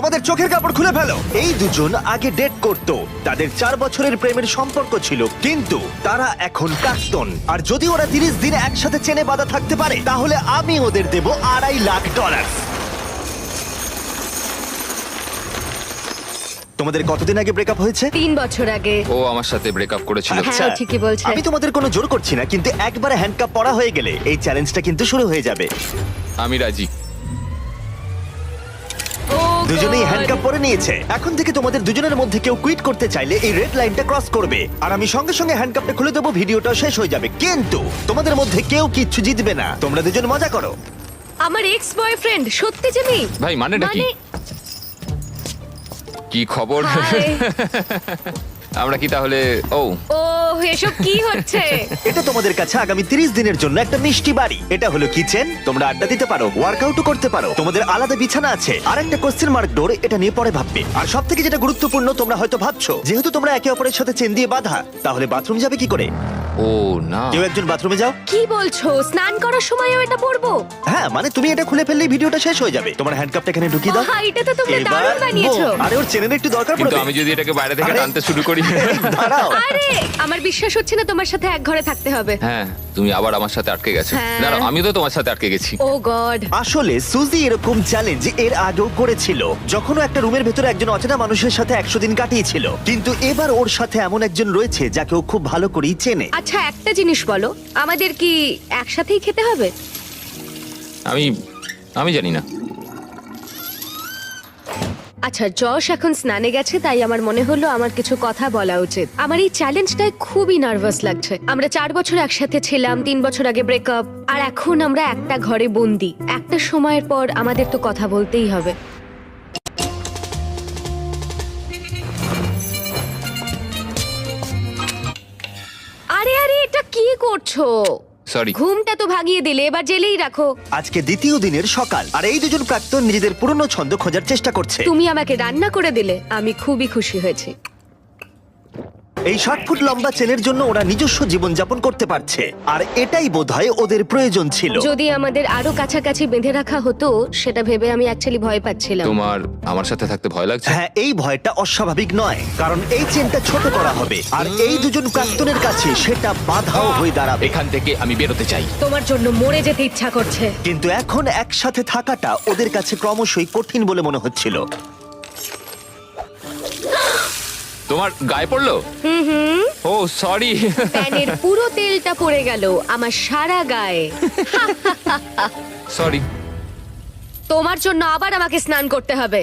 তোমাদের চোখের কাপড় খুলে ফেলো। এই দুজন আগে ডেট করত, তাদের 4 বছরের প্রেমের সম্পর্ক ছিল, কিন্তু তারা এখন প্রাক্তন। আর যদি ওরা 30 দিন একসাথে চেনে বাঁধা থাকতে পারে, তাহলে আমি ওদের দেব $2.5 লাখ। তোমাদের কতদিন আগে ব্রেকআপ হয়েছে? 3 বছর আগে। ও আমার সাথে ব্রেকআপ করেছিল। আচ্ছা। হ্যাঁ, ঠিকই বলছে। আমি তোমাদের কোনো জোর করছি না, কিন্তু একবারে হ্যান্ডকাপ পরা হয়ে গেলে এই চ্যালেঞ্জটা কিন্তু শুরু হয়ে যাবে। আমি রাজি। ও দুজনেই God! হ্যান্ডকাপ পরে নিয়েছে। এখন থেকে তোমাদের দুজনের মধ্যে কেউ কুইট করতে চাইলে এই রেড লাইনটা ক্রস করবে, আর আমি সঙ্গে সঙ্গে হ্যান্ডকাপটা খুলে দেবো, ভিডিওটা শেষ হয়ে যাবে। কিন্তু তোমাদের মধ্যে কেউ কিচ্ছু জিতবে না। তোমরা দুজন মজা করো। আমার এক্স বয়ফ্রেন্ড সত্যি জিমি। ভাই মানেটা কি? কি খবর? হাই। আমরা কি তাহলে? ও ও এসব কি হচ্ছে? এটা তোমাদের কাছে আগামী 30 দিনের জন্য একটা মিষ্টি বাড়ি। এটা হলো কিচেন, তোমরা আড্ডা দিতে পারো, ওয়ার্কআউটও করতে পারো, তোমাদের আলাদা বিছানা আছে, আর একটা কোশ্চেন মার্ক ডোর, এটা নিয়ে পরে ভাববে। আর সব থেকে যেটা গুরুত্বপূর্ণ, তোমরা হয়তো ভাবছো যেহেতু তোমরা একে অপরের সাথে চেন দিয়ে বাঁধা, তাহলে বাথরুম যাবে কি করে? ও না, কেউ একজন বাথরুমে যাও। কি বলছো? স্নান করার সময়ও এটা পরবো? হ্যাঁ, মানে তুমি এটা খুলে ফেললেই ভিডিওটা শেষ হয়ে যাবে। তোমার হ্যান্ডকাপটা এখানে ঢুকিয়ে দাও। বাহ, এটা তো তোমরা এবার দারুণ বানিয়েছো। boom! আরে ওর চেনের একটু দরকার কিন্তু পড়বে। আমি যদি এটাকে বাইরে থেকে আরে- টানতে শুরু করি। দাঁড়াও। আরে আমার বিশ্বাস হচ্ছে না তোমার সাথে এক ঘরে থাকতে হবে। হ্যাঁ, তুমি আবার আমার সাথে আটকে গেছো। হ্যাঁ। দাঁড়াও, আমিও তো তোমার সাথে আটকে গেছি। ও গড। আসলে সুজি এরকম চ্যালেঞ্জ এর আগেও করেছিল, যখন ও একটা রুমের ভেতরে একজন অচেনা মানুষের সাথে 100 দিন কাটিয়েছিল। কিন্তু এবার ওর সাথে এমন একজন রয়েছে যাকে ও খুব ভালো করেই চেনে। আচ্ছা একটা জিনিস বলো, আমাদের কি একসাথেই খেতে হবে? আমি জানি না। আচ্ছা, যশ এখন স্নানে গেছে, তাই আমার মনে হলো আমার কিছু কথা বলা উচিত। আমার এই চ্যালেঞ্জটায় খুবই নার্ভাস লাগছে। আমরা 4 বছর একসাথে ছিলাম, 3 বছর আগে ব্রেকআপ, আর এখন আমরা একটা ঘরে বন্দি। একটা সময়ের পর আমাদের তো কথা বলতেই হবে। আরে আরে, এটা কি করছো? সরি। ঘুমটা তো ভাগিয়ে দিলে, এবার জেলেই রাখো। আজকে দ্বিতীয় দিনের সকাল, আর এই দুজন প্রাক্তন নিজেদের পুরনো ছন্দ খোঁজার চেষ্টা করছে। তুমি আমাকে রান্না করে দিলে, আমি খুবই খুশি হয়েছি। এই 60 ফুট লম্বা চেনের জন্য ওরা নিজস্ব জীবনযাপন করতে পারছে, আর এটাই বোধহয় ওদের প্রয়োজন ছিল। যদি আমাদের আরো কাছাকাছি বেঁধে রাখা হতো, সেটা ভেবে আমি অ্যাকচুয়ালি ভয় পাচ্ছিলাম। তোমার আমার সাথে থাকতে ভয় লাগছে? হ্যাঁ, এই ভয়টা অস্বাভাবিক নয়, কারণ এই চেনটা ছোট করা হবে, আর এই দুজন প্রাক্তনের কাছে সেটা বাধাও হয়ে দাঁড়াবে। এখান থেকে আমি বেরোতে চাই। তোমার জন্য মরে যেতে ইচ্ছা করছে। কিন্তু এখন একসাথে থাকাটা ওদের কাছে ক্রমশই কঠিন বলে মনে হচ্ছিল। তোমার গায়ে পড়লো? ও সরি। প্যানের পুরো তেলটা পড়ে গেল আমার সারা গায়ে। সরি। তোমার জন্য আবার আমাকে স্নান করতে হবে।